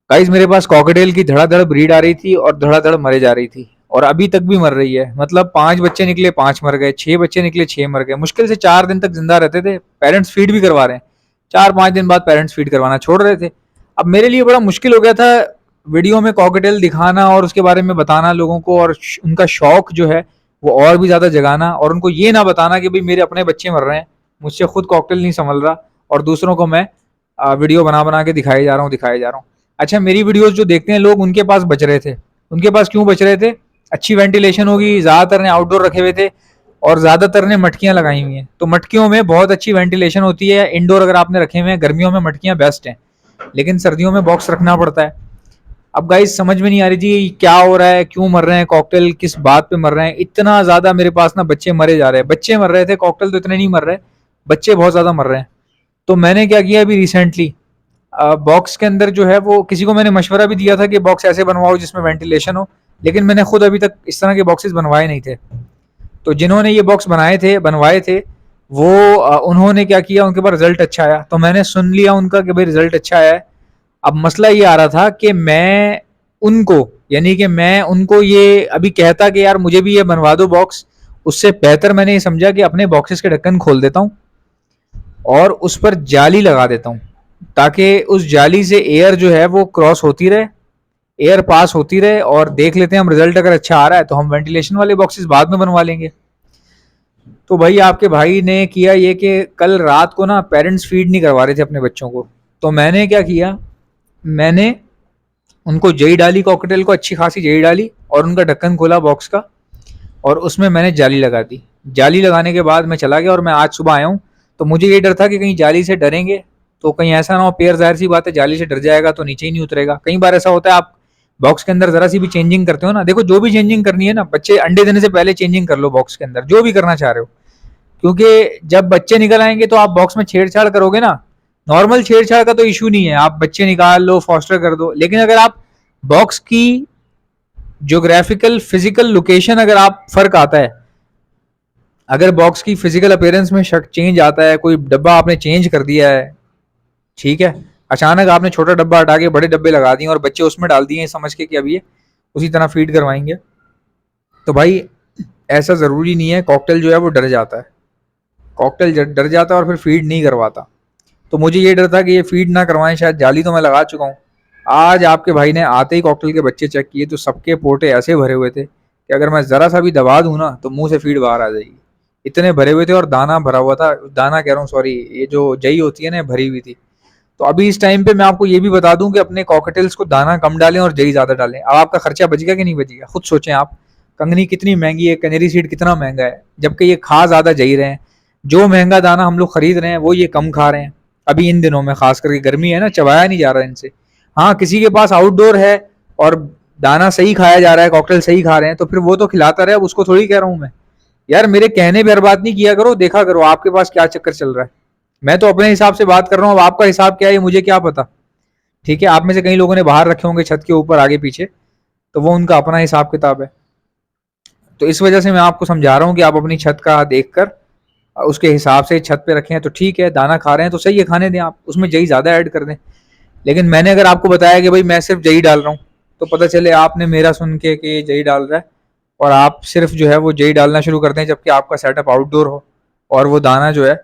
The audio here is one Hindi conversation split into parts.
गाइस मेरे पास कॉकटेल की धड़ाधड़ ब्रीड आ रही थी और धड़ाधड़ मरे जा रही थी और अभी तक भी मर रही है। मतलब 5 बच्चे निकले 5 मर गए, 6 बच्चे निकले 6 मर गए। मुश्किल से 4 दिन तक जिंदा रहते थे। पेरेंट्स फीड भी करवा रहे हैं, 4-5 दिन बाद पेरेंट्स फीड करवाना छोड़ रहे थे। अब मेरे लिए बड़ा मुश्किल हो गया था वीडियो में कॉकटेल दिखाना और उसके बारे में बताना लोगों को, और उनका शौक जो है वो और भी ज्यादा जगाना, और उनको ये ना बताना कि भाई मेरे अपने बच्चे मर रहे हैं, मुझसे खुद कॉकटेल नहीं संभल रहा और दूसरों को मैं वीडियो बना बना के दिखाए जा रहा हूँ। अच्छा, मेरी वीडियोस जो देखते हैं लोग, उनके पास बच रहे थे। उनके पास क्यों बच रहे थे? अच्छी वेंटिलेशन होगी, ज्यादातर ने आउटडोर रखे हुए थे और ज्यादातर ने मटकियां लगाई हुई हैं। तो मटकियों में बहुत अच्छी वेंटिलेशन होती है। इंडोर अगर आपने रखे हुए हैं, गर्मियों में मटकियां बेस्ट हैं, लेकिन सर्दियों में बॉक्स रखना पड़ता है। अब गाइस समझ में नहीं आ रही थी क्या हो रहा है, क्यों मर रहे हैं कॉकटेल, किस बात पे मर रहे हैं। इतना ज्यादा मेरे पास ना बच्चे मरे जा रहे हैं, बच्चे मर रहे थे, कॉकटेल तो इतने नहीं मर रहे, बच्चे बहुत ज्यादा मर रहे हैं। तो मैंने क्या किया अभी रिसेंटली, बॉक्स के अंदर जो है वो, किसी को मैंने मशवरा भी दिया था कि बॉक्स ऐसे बनवाओ जिसमें वेंटिलेशन हो, लेकिन मैंने खुद अभी तक इस तरह के बॉक्सेस बनवाए नहीं थे। तो जिन्होंने ये बॉक्स बनवाए थे वो उन्होंने क्या किया, उनके पास रिजल्ट अच्छा आया, तो मैंने सुन लिया उनका कि भाई रिजल्ट अच्छा आया है। अब मसला ये आ रहा था कि उनको मैं उनको ये अभी कहता कि यार मुझे भी ये बनवा दो बॉक्स, उससे बेहतर मैंने ये समझा कि अपने बॉक्सेस के ढक्कन खोल देता हूँ और उस पर जाली लगा देता हूँ, ताकि उस जाली से एयर जो है वो क्रॉस होती रहे, एयर पास होती रहे, और देख लेते हैं हम रिजल्ट अगर अच्छा आ रहा है तो हम वेंटिलेशन वाले बॉक्सेस बाद में बनवा लेंगे। तो भाई आपके भाई ने किया ये कि कल रात को ना पेरेंट्स फीड नहीं करवा रहे थे अपने बच्चों को। तो मैंने क्या किया, मैंने उनको जई डाली, कॉकटेल को अच्छी खासी जई डाली और उनका ढक्कन खोला बॉक्स का, और उसमें मैंने जाली लगा दी। जाली लगाने के बाद मैं चला गया और मैं आज सुबह आया हूँ। तो मुझे ये डर था कि कहीं जाली से डरेंगे तो कहीं ऐसा ना हो, पेयर जाहिर सी बात है जाली से डर जाएगा तो नीचे ही नहीं उतरेगा। कई बार ऐसा होता है, आप बॉक्स के अंदर जरा सी भी चेंजिंग करते हो ना, देखो जो भी चेंजिंग करनी है ना, बच्चे अंडे देने से पहले चेंजिंग कर लो बॉक्स के अंदर, जो भी करना चाह रहे हो। क्योंकि जब बच्चे निकल आएंगे तो आप बॉक्स में छेड़छाड़ करोगे ना, नॉर्मल छेड़छाड़ का तो इशू नहीं है, आप बच्चे निकाल लो, फॉस्टर कर दो, लेकिन अगर आप बॉक्स की ज्योग्राफिकल फिजिकल लोकेशन, अगर आप फर्क आता है, अगर बॉक्स की फिजिकल अपीयरेंस में शक चेंज आता है, कोई डब्बा आपने चेंज कर दिया है, ठीक है, अचानक आपने छोटा डब्बा हटा के बड़े डब्बे लगा दिए और बच्चे उसमें डाल दिए समझ के कि अब ये उसी तरह फीड करवाएंगे, तो भाई ऐसा जरूरी नहीं है। कॉकटेल जो है वो डर जाता है, कॉकटेल डर जाता है और फिर फीड नहीं करवाता। तो मुझे ये डर था कि ये फीड ना करवाएं, शायद जाली तो मैं लगा चुका हूँ। आज आपके भाई ने आते ही कॉकटेल के बच्चे चेक किए तो सबके पोटे ऐसे भरे हुए थे कि अगर मैं जरा सा भी दबा दूं ना तो मुंह से फीड बाहर आ जाएगी, इतने भरे हुए थे। और दाना भरा हुआ था, दाना कह रहा हूँ सॉरी, ये जो जई होती है ना भरी हुई थी। तो अभी इस टाइम पे मैं आपको ये भी बता दूं कि अपने कॉकटेल्स को दाना कम डालें और जई ज्यादा डालें। अब आपका खर्चा बचेगा कि नहीं बचेगा खुद सोचें आप। कंगनी कितनी महंगी है, कनेरी सीड कितना महंगा है, जबकि ये खा ज्यादा जई रहे हैं। जो महंगा दाना हम लोग खरीद रहे हैं वो ये कम खा रहे हैं अभी इन दिनों में, खास करके गर्मी है ना, चबाया नहीं जा रहा है इनसे। हाँ, किसी के पास आउटडोर है और दाना सही खाया जा रहा है, कॉकटेल सही खा रहे हैं, तो फिर वो तो खिलाता रहे, अब उसको थोड़ी कह रहा हूं मैं। यार मेरे कहने पर बात नहीं किया करो, देखा करो आपके पास क्या चक्कर चल रहा है। मैं तो अपने हिसाब से बात कर रहा हूँ, अब आपका हिसाब क्या है ये मुझे क्या पता। ठीक है, आप में से कई लोगों ने बाहर रखे होंगे छत के ऊपर आगे पीछे, तो वो उनका अपना हिसाब किताब है। तो इस वजह से मैं आपको समझा रहा हूँ कि आप अपनी छत का देखकर उसके हिसाब से छत पे रखें तो ठीक है, दाना खा रहे हैं तो सही है, खाने दें, आप उसमें जई ज्यादा ऐड कर दें। लेकिन मैंने अगर आपको बताया कि भाई मैं सिर्फ जई डाल रहा हूँ, तो पता चले आपने मेरा सुन के कि जई डाल रहा है और आप सिर्फ जो है वो जई डालना शुरू करते हैं, जबकि आपका सेटअप आउटडोर हो और वो दाना जो है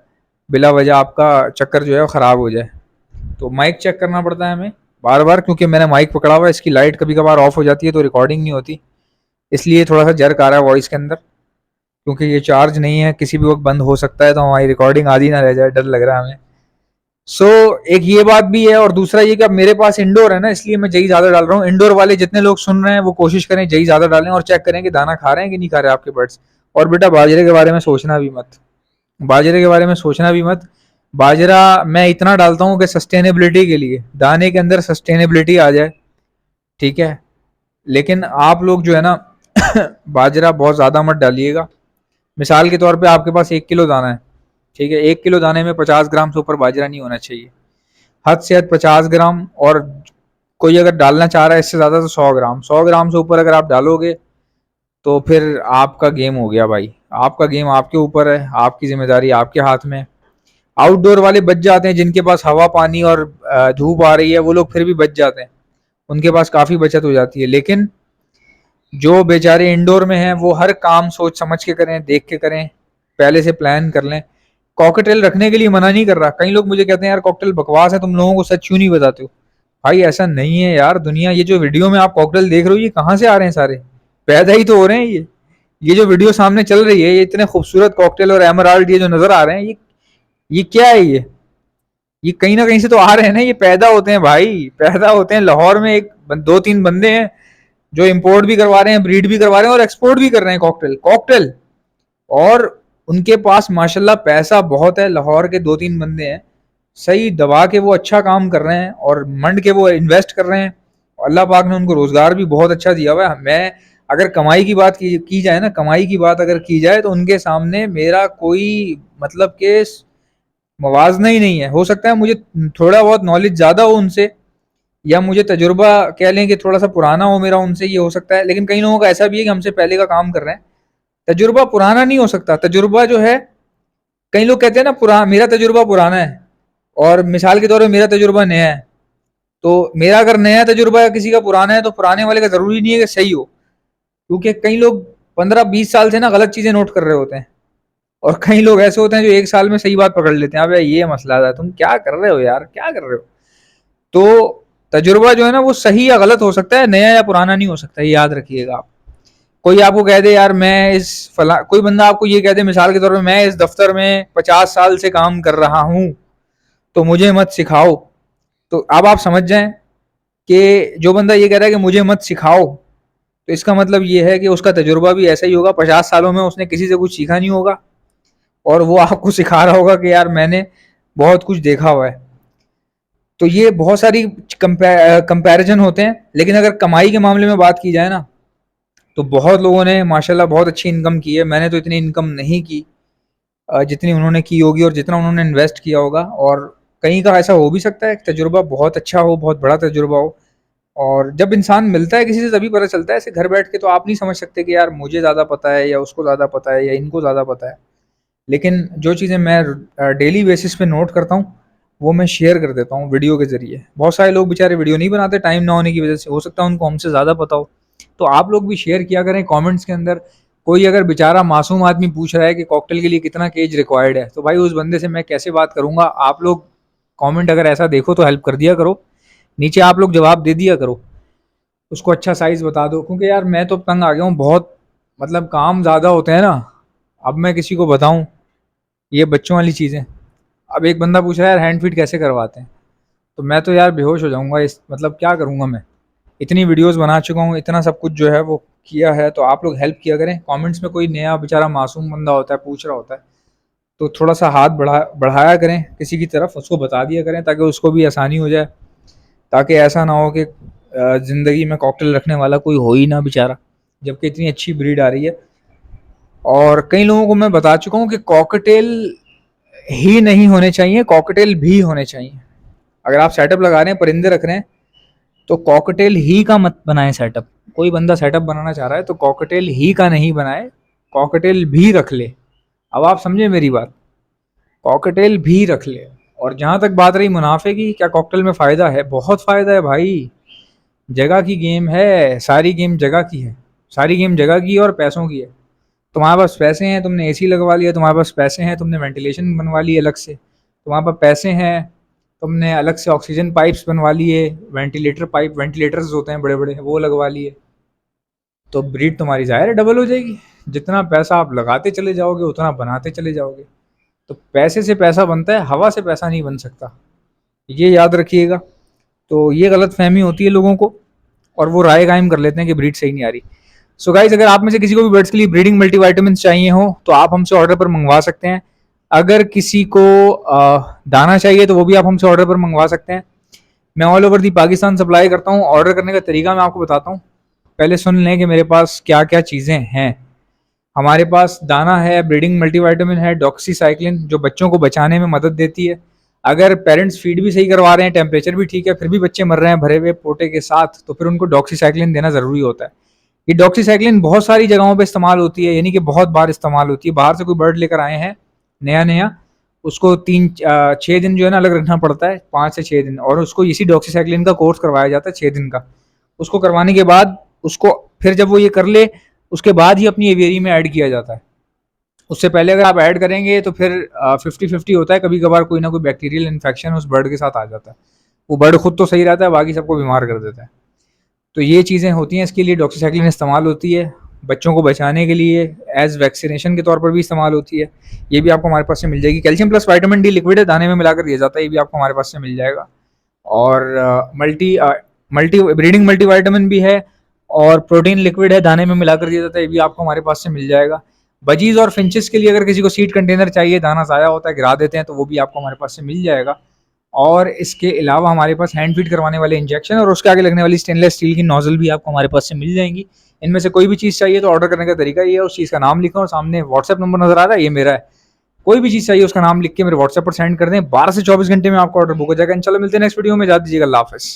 बिला वजह आपका चक्कर जो है वो खराब हो जाए। तो माइक चेक करना पड़ता है हमें बार बार, क्योंकि मैंने माइक पकड़ा हुआ है, इसकी लाइट कभी कभार ऑफ हो जाती है तो रिकॉर्डिंग नहीं होती, इसलिए थोड़ा सा जर्क आ रहा है वॉइस के अंदर, क्योंकि ये चार्ज नहीं है, किसी भी वक्त बंद हो सकता है, तो हमारी रिकॉर्डिंग आधी ना रह जाए, डर लग रहा है हमें। सो एक ये बात भी है, और दूसरा ये कि अब मेरे पास इंडोर है ना, इसलिए मैं जई ज्यादा डाल रहा हूँ। इंडोर वाले जितने लोग सुन रहे हैं वो कोशिश करें जई ज्यादा डालें और चेक करें कि दाना खा रहे हैं कि नहीं खा रहे आपके बर्ड्स। और बेटा बाजरे के बारे में सोचना भी मत, बाजरे के बारे में सोचना भी मत। बाजरा मैं इतना डालता हूँ कि सस्टेनेबिलिटी के लिए, दाने के अंदर सस्टेनेबिलिटी आ जाए, ठीक है। लेकिन आप लोग जो है ना बाजरा बहुत ज़्यादा मत डालिएगा। मिसाल के तौर पे आपके पास 1 किलो दाना है, ठीक है, 1 किलो दाने में 50 ग्राम से ऊपर बाजरा नहीं होना चाहिए, हद से हद 50 ग्राम। और कोई अगर डालना चाह रहा है इससे ज़्यादा तो 100 ग्राम, 100 ग्राम से ऊपर अगर आप डालोगे तो फिर आपका गेम हो गया भाई, आपका गेम आपके ऊपर है, आपकी जिम्मेदारी आपके हाथ में। आउटडोर वाले बच जाते हैं, जिनके पास हवा पानी और धूप आ रही है वो लोग फिर भी बच जाते हैं, उनके पास काफ़ी बचत हो जाती है। लेकिन जो बेचारे इंडोर में हैं वो हर काम सोच समझ के करें, देख के करें, पहले से प्लान कर लें। कॉकटेल रखने के लिए मना नहीं कर रहा। कई लोग मुझे कहते हैं यार कॉकटेल बकवास है, तुम लोगों को सच क्यों नहीं बताते हो? भाई ऐसा नहीं है यार, दुनिया ये जो वीडियो में आप कॉकटेल देख रहे हो ये कहाँ से आ रहे हैं सारे? पैदा ही तो हो रहे हैं ये जो वीडियो सामने चल रही है, ये इतने खूबसूरत कॉकटेल और एमराल्ड ये जो नजर आ रहे हैं, ये क्या है? ये कहीं ना कहीं से तो आ रहे हैं ना, ये पैदा होते हैं भाई, पैदा होते हैं लाहौर में। एक दो तीन बंदे हैं जो इंपोर्ट भी करवा रहे हैं, ब्रीड भी करवा रहे हैं और एक्सपोर्ट भी कर रहे हैं कॉकटेल कॉकटेल। और उनके पास माशाल्लाह पैसा बहुत है। लाहौर के दो तीन बंदे हैं, सही दबा के वो अच्छा काम कर रहे हैं और मंड के वो इन्वेस्ट कर रहे हैं। अल्लाह पाक ने उनको रोजगार भी बहुत अच्छा दिया हुआ है। मैं अगर कमाई की बात की जाए ना, कमाई की बात अगर की जाए तो उनके सामने मेरा कोई मतलब के मवाजना ही नहीं है। हो सकता है मुझे थोड़ा बहुत नॉलेज ज़्यादा हो उनसे, या मुझे तजुर्बा कह लें कि थोड़ा सा पुराना हो मेरा उनसे, ये हो सकता है। लेकिन कई लोगों का ऐसा भी है कि हमसे पहले का काम कर रहे हैं। तजुर्बा पुराना नहीं हो सकता। तजुर्बा जो है, कई लोग कहते हैं ना मेरा तजुर्बा पुराना है, और मिसाल के तौर पर मेरा तजुर्बा नया है। तो मेरा अगर नया तजुर्बा या किसी का पुराना है तो पुराने वाले का ज़रूरी नहीं है कि सही हो, क्योंकि कई लोग 15-20 साल से ना गलत चीज़ें नोट कर रहे होते हैं, और कई लोग ऐसे होते हैं जो एक साल में सही बात पकड़ लेते हैं। अब ये मसला था, तुम क्या कर रहे हो यार, क्या कर रहे हो? तो तजुर्बा जो है ना वो सही या गलत हो सकता है, नया या पुराना नहीं हो सकता, ये याद रखिएगा आप। कोई आपको कह दे यार मैं इस फला कोई बंदा आपको ये कह दे मिसाल के तौर पे मैं इस दफ्तर में 50 साल से काम कर रहा हूँ तो मुझे मत सिखाओ, तो अब आप समझ जाएं कि जो बंदा ये कह रहा है कि मुझे मत सिखाओ, तो इसका मतलब ये है कि उसका तजुर्बा भी ऐसा ही होगा। 50 सालों में उसने किसी से कुछ सीखा नहीं होगा और वो आपको सिखा रहा होगा कि यार मैंने बहुत कुछ देखा हुआ है। तो ये बहुत सारी कंपैरिजन होते हैं। लेकिन अगर कमाई के मामले में बात की जाए ना, तो बहुत लोगों ने माशाल्लाह बहुत अच्छी इनकम की है। मैंने तो इतनी इनकम नहीं की जितनी उन्होंने की होगी और जितना उन्होंने इन्वेस्ट किया होगा। और कहीं का ऐसा हो भी सकता है तजुर्बा बहुत अच्छा हो, बहुत बड़ा तजुर्बा हो। और जब इंसान मिलता है किसी से तभी पता चलता है। ऐसे घर बैठ के तो आप नहीं समझ सकते कि यार मुझे ज़्यादा पता है या उसको ज़्यादा पता है या इनको ज़्यादा पता है। लेकिन जो चीज़ें मैं डेली बेसिस पे नोट करता हूँ वो मैं शेयर कर देता हूँ वीडियो के ज़रिए। बहुत सारे लोग बेचारे वीडियो नहीं बनाते टाइम ना होने की वजह से, हो सकता है उनको हमसे ज़्यादा पता हो। तो आप लोग भी शेयर किया करें कमेंट्स के अंदर। कोई अगर बेचारा मासूम आदमी पूछ रहा है कि कॉकटेल के लिए कितना केज रिक्वायर्ड है, तो भाई उस बंदे से मैं कैसे बात करूंगा? आप लोग कमेंट अगर ऐसा देखो तो हेल्प कर दिया करो, नीचे आप लोग जवाब दे दिया करो, उसको अच्छा साइज़ बता दो। क्योंकि यार मैं तो तंग आ गया हूँ बहुत, मतलब काम ज़्यादा होते हैं ना। अब मैं किसी को बताऊँ ये बच्चों वाली चीज़ें? अब एक बंदा पूछ रहा है यार हैंड फीड कैसे करवाते हैं, तो मैं तो यार बेहोश हो जाऊंगा। इस मतलब क्या करूंगा मैं? इतनी वीडियोस बना चुका हूँ, इतना सब कुछ जो है वो किया है। तो आप लोग हेल्प किया करें। कमेंट्स में कोई नया बेचारा मासूम बंदा होता है पूछ रहा होता है, तो थोड़ा सा हाथ बढ़ाया करें किसी की तरफ, उसको बता दिया करें ताकि उसको भी आसानी हो जाए। ताकि ऐसा ना हो कि ज़िंदगी में कॉकटेल रखने वाला कोई हो ही ना बेचारा, जबकि इतनी अच्छी ब्रीड आ रही है। और कई लोगों को मैं बता चुका हूँ कि कॉकटेल ही नहीं होने चाहिए, कॉकटेल भी होने चाहिए। अगर आप सेटअप लगा रहे हैं, परिंदे रख रहे हैं, तो कॉकटेल ही का मत बनाए सेटअप। कोई बंदा सेटअप बनाना चाह रहा है तो कॉकटेल ही का नहीं बनाए, कॉकटेल भी रख ले। अब आप समझे मेरी बात, कॉकटेल भी रख ले। और जहाँ तक बात रही मुनाफे की, क्या कॉकटेल में फ़ायदा है? बहुत फ़ायदा है भाई। जगह की गेम है, सारी गेम जगह की है, सारी गेम जगह की है और पैसों की है। तुम्हारे पास पैसे हैं, तुमने एसी लगवा लिया, तुम्हारे पास पैसे हैं, तुमने वेंटिलेशन बनवा ली अलग से, तुम्हारे पास पैसे हैं, तुमने अलग से ऑक्सीजन पाइप्स बनवा लिए, वेंटिलेटर्स होते हैं बड़े बड़े, वो लगवा लिए, तो ब्रीड तुम्हारी ज़ाहिर है डबल हो जाएगी। जितना पैसा आप लगाते चले जाओगे उतना बनाते चले जाओगे। तो पैसे से पैसा बनता है, हवा से पैसा नहीं बन सकता, ये याद रखिएगा। तो ये गलत फहमी होती है लोगों को और वो राय कायम कर लेते हैं कि ब्रीड सही नहीं आ रही। सो गाइज, अगर आप में से किसी को भी बर्ड्स के लिए ब्रीडिंग मल्टीविटामिन चाहिए हो तो आप हमसे ऑर्डर पर मंगवा सकते हैं। अगर किसी को दाना चाहिए तो वो भी आप हमसे ऑर्डर पर मंगवा सकते हैं। मैं all over the Pakistan supply करता हूँ। ऑर्डर करने का तरीका मैं आपको बताता हूँ, पहले सुन लें कि मेरे पास क्या क्या चीज़ें हैं। हमारे पास दाना है, ब्रीडिंग मल्टीविटामिन है, डॉक्सीसाइक्लिन जो बच्चों को बचाने में मदद देती है। अगर पेरेंट्स फीड भी सही करवा रहे हैं, टेम्परेचर भी ठीक है, फिर भी बच्चे मर रहे हैं भरे हुए पोटे के साथ, तो फिर उनको डॉक्सीसाइक्लिन देना ज़रूरी होता है। ये डॉक्सीसाइक्लिन बहुत सारी जगहों पे इस्तेमाल होती है, यानी कि बहुत बार इस्तेमाल होती है। बाहर से कोई बर्ड लेकर आए हैं नया नया, उसको 6 दिन जो है ना अलग रखना पड़ता है, 5 से 6 दिन, और उसको इसी डॉक्सीसाइक्लिन का कोर्स करवाया जाता है 6 दिन का। उसको करवाने के बाद उसको फिर जब वो ये कर ले उसके बाद ही अपनी एवियरी में ऐड किया जाता है। उससे पहले अगर आप ऐड करेंगे तो फिर 50-50 होता है, कभी कभार कोई ना कोई बैक्टीरियल इन्फेक्शन उस बर्ड के साथ आ जाता है। वो बर्ड खुद तो सही रहता है, बाकी सबको बीमार कर देता है। तो ये चीज़ें होती हैं, इसके लिए डॉक्सीसाइक्लिन इस्तेमाल होती है। बच्चों को बचाने के लिए एज वैक्सीनेशन के तौर पर भी इस्तेमाल होती है। ये भी आपको हमारे पास से मिल जाएगी। Calcium plus vitamin D liquid है, दाने में मिलाकर दिया जाता है, ये भी आपको हमारे पास से मिल जाएगा। और मल्टी मल्टी ब्रीडिंग मल्टीविटामिन भी है, और प्रोटीन लिक्विड है, दाने में मिलाकर दिया जाता है, ये भी आपको हमारे पास से मिल जाएगा। बजीज और फिंचेस के लिए अगर किसी को सीड कंटेनर चाहिए, दाना ज़ाया होता है गिरा देते हैं, तो वो भी आपको हमारे पास से मिल जाएगा। और इसके अलावा हमारे पास हैंड फीड करवाने वाले इंजेक्शन और उसके आगे लगने वाली स्टेनलेस स्टील की नोजल भी आपको हमारे पास से मिल जाएंगी। इनमें से कोई भी चीज़ चाहिए तो ऑर्डर करने का तरीका ये है, उस चीज़ का नाम लिखें और सामने व्हाट्सएप नंबर नजर आ रहा है, ये मेरा है। कोई भी चीज़ चाहिए उसका नाम लिख के मेरे व्हाट्सएप पर सेंड कर दें, 12 से 24 घंटे में आपका ऑर्डर बुक हो जाएगा। इंशाल्लाह मिलते हैं नेक्स्ट वीडियो में, जा दीजिएगा, अल्लाह हाफिज़।